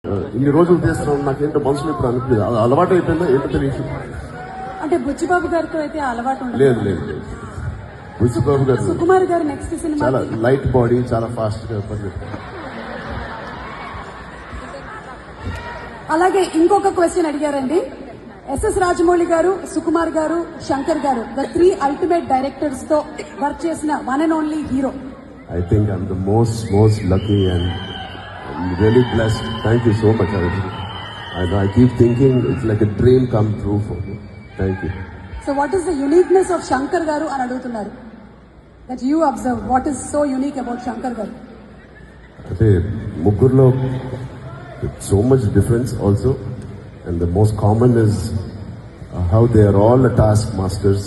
ఇన్ని రోజులు చేస్తున్నాం నాకేంటో మనసులో ఇప్పుడు అనిపించదు. అది అలవాటు అయిపోయిందా ఏంటో తెలియదు. అంటే బుచ్చిబాబు గారితో అయితే అలవాటు ఉండదు. లేదు లేదు లేదు. బుచ్చిబాబు గారు సుకుమార్ గారు నెక్స్ట్ సినిమా చాలా లైట్ బాడీ, చాలా ఫాస్ట్ గా పని. అలాగే ఇంకొక క్వశ్చన్ అడిగారండి. ఎస్ఎస్ రాజమౌళి గారు, సుకుమార్ గారు, శంకర్ గారు, ద 3 అల్టిమేట్ డైరెక్టర్స్ తో వర్క్ చేసిన one and only hero. I think I'm the most lucky and I'm really blessed. Thank you so much, Arjun. And I keep thinking it's like a dream come true for me. Thank you. So what is the uniqueness of Shankar garu అని అడుగుతున్నారు. That you observe, what is so unique about Shankar garu? అంటే ముగ్గురులో so much difference also, and the most common is how they are all task masters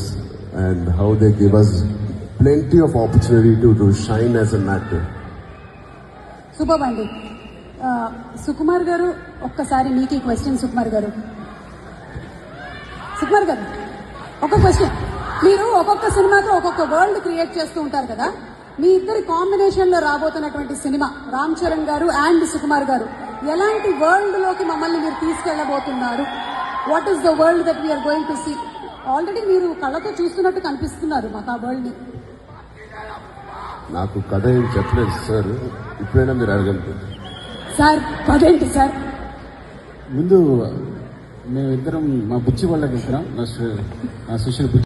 and how they give us plenty of opportunity to shine as an actor. Super అండి. సుకుమార్ గారు, ఒక్కసారి మీకు ఈ question. Sukumar గారు ఒక question. మీరు ఒక్కొక్క సినిమాతో ఒక్కొక్క వరల్డ్ క్రియేట్ చేస్తూ ఉంటారు కదా. మీ ఇద్దరి కాంబినేషన్ లో రాబోతున్నటువంటి సినిమా రామ్ చరణ్ గారు అండ్ సుకుమార్ గారు ఎలాంటి వరల్డ్ లోకి మమ్మల్ని మీరు తీసుకెళ్లబోతున్నారు? What is the world that we are going to see? Already మీరు కళ్ళతో చూస్తున్నట్టు కనిపిస్తున్నారు మాకు ఆ వరల్డ్ ని. నాకు కథ ఏం చెప్పలేదు సార్, ఇప్పుడైనా మీరు అడగండి సార్. అదేంటి సార్? ముందు మేమిద్దరం మా బుచ్చి వాళ్ళకి ఇద్దరం, నా శిష్యుడు